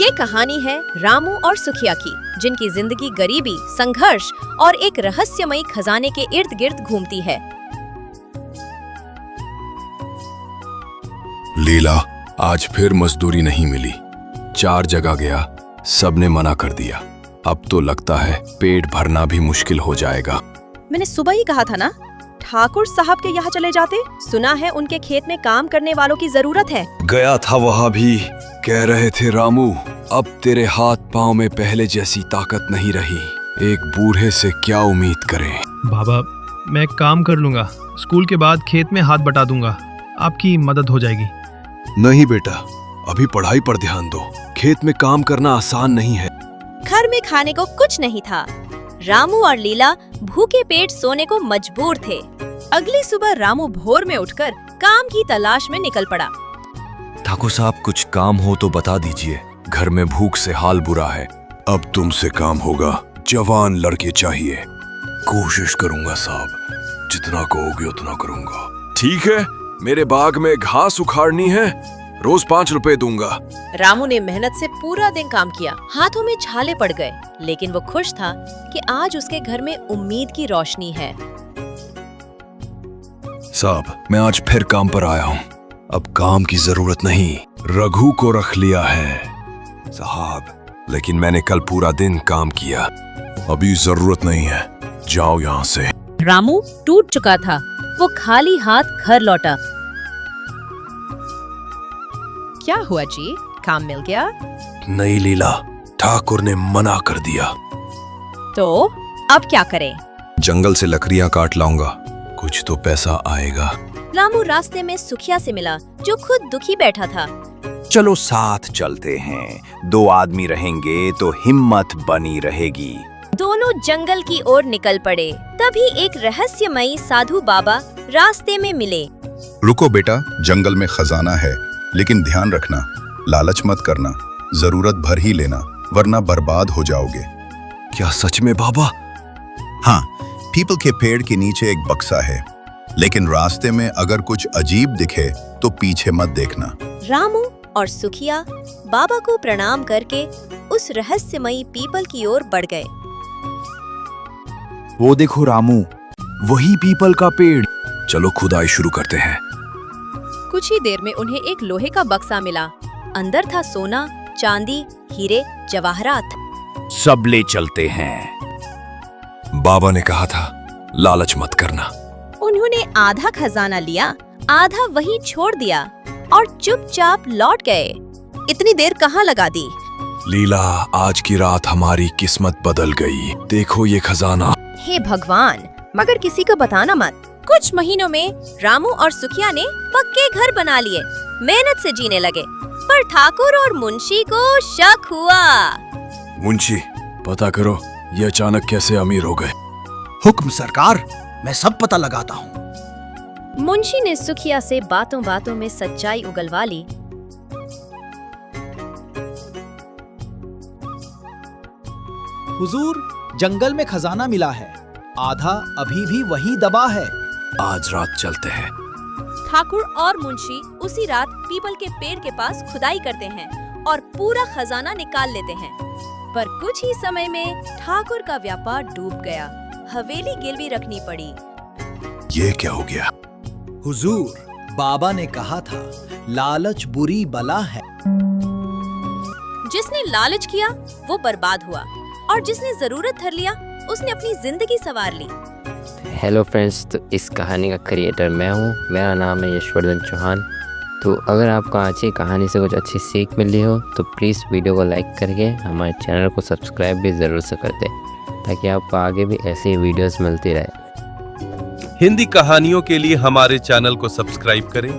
ये कहानी है रामू और सुखिया की, जिनकी जिंदगी गरीबी, संघर्ष और एक रहस्यमयी खजाने के इर्द गिर्द घूमती है। लीला, आज फिर मजदूरी नहीं मिली। 4 जगह गया, सबने मना कर दिया। अब तो लगता है पेट भरना भी मुश्किल हो जाएगा। मैंने सुबह ही कहा था ना, ठाकुर साहब के यहाँ चले जाते। सुना है उनके खेत में काम करने वालों की जरूरत है। गया था वहाँ भी। कह रहे थे रामू, अब तेरे हाथ पाँव में पहले जैसी ताकत नहीं रही। एक बूढ़े से क्या उम्मीद करें। बाबा, मैं काम कर लूंगा। स्कूल के बाद खेत में हाथ बटा दूंगा। आपकी मदद हो जाएगी। नहीं बेटा, अभी पढ़ाई पर ध्यान दो। खेत में काम करना आसान नहीं है। घर में खाने को कुछ नहीं था। रामू और लीला भूखे पेट सोने को मजबूर थे। अगली सुबह रामू भोर में उठकर काम की तलाश में निकल पड़ा। ठाकुर साहब, कुछ काम हो तो बता दीजिए। घर में भूख से हाल बुरा है। अब तुमसे काम होगा। जवान लड़के चाहिए। कोशिश करूंगा साहब, जितना कहोगे उतना करूंगा। ठीक है, मेरे बाग में घास उखाड़नी है, रोज 5 रुपए दूंगा। रामू ने मेहनत से पूरा दिन काम किया। हाथों में छाले पड़ गए, लेकिन वो खुश था कि आज उसके घर में उम्मीद की रोशनी है। साहब, मैं आज फिर काम पर आया हूँ। अब काम की जरूरत नहीं, रघु को रख लिया है। साहब, लेकिन मैंने कल पूरा दिन काम किया। अभी जरूरत नहीं है, जाओ यहाँ से। रामू टूट चुका था। वो खाली हाथ घर लौटा। क्या हुआ जी, काम मिल गया? नहीं लीला, ठाकुर ने मना कर दिया। तो अब क्या करें? जंगल से लकड़ियाँ काट लाऊंगा, कुछ तो पैसा आएगा। रामू रास्ते में सुखिया से मिला, जो खुद दुखी बैठा था। चलो साथ चलते हैं, 2 आदमी रहेंगे तो हिम्मत बनी रहेगी। दोनों जंगल की ओर निकल पड़े। तभी एक रहस्यमयी साधु बाबा रास्ते में मिले। रुको बेटा, जंगल में खजाना है, लेकिन ध्यान रखना, लालच मत करना। जरूरत भर ही लेना, वरना बर्बाद हो जाओगे। क्या सच में बाबा? हाँ, पीपल के पेड़ के नीचे एक बक्सा है, लेकिन रास्ते में अगर कुछ अजीब दिखे तो पीछे मत देखना। रामू और सुखिया बाबा को प्रणाम करके उस रहस्यमयी पीपल की ओर बढ़ गए। वो देखो रामू, वही पीपल का पेड़। चलो खुदाई शुरू करते हैं। कुछ ही देर में उन्हें एक लोहे का बक्सा मिला। अंदर था सोना, चांदी, हीरे, जवाहरात। सब ले चलते हैं। बाबा ने कहा था, लालच मत करना। उन्होंने आधा खजाना लिया, आधा वहीं छोड़ दिया और चुपचाप लौट गए। इतनी देर कहाँ लगा दी? लीला, आज की रात हमारी किस्मत बदल गई। देखो ये खजाना। हे भगवान, मगर किसी को बताना मत। कुछ महीनों में रामू और सुखिया ने पक्के घर बना लिए, मेहनत से जीने लगे। पर ठाकुर और मुंशी को शक हुआ। मुंशी, पता करो ये अचानक कैसे अमीर हो गए। हुक्म सरकार, मैं सब पता लगाता हूँ। मुंशी ने सुखिया से बातों बातों में सच्चाई उगलवा ली। हुजूर, जंगल में खजाना मिला है, आधा अभी भी वही दबा है। आज रात चलते हैं। ठाकुर और मुंशी उसी रात पीपल के पेड़ के पास खुदाई करते हैं और पूरा खजाना निकाल लेते हैं। पर कुछ ही समय में ठाकुर का व्यापार डूब गया। हवेली गिरवी रखनी पड़ी। ये क्या हो गया? हुजूर, बाबा ने कहा था, लालच बुरी बला है। जिसने लालच किया वो बर्बाद हुआ, और जिसने जरूरत धर लिया उसने अपनी जिंदगी संवार ली। हेलो फ्रेंड्स, तो इस कहानी का क्रिएटर मैं हूँ। मेरा नाम है यशवर्धन चौहान। तो अगर आपको आज की कहानी से कुछ अच्छी सीख मिली हो तो प्लीज़ वीडियो को लाइक करके हमारे चैनल को सब्सक्राइब भी ज़रूर से कर दें, ताकि आपको आगे भी ऐसी वीडियोस मिलती रहे। हिंदी कहानियों के लिए हमारे चैनल को सब्सक्राइब करें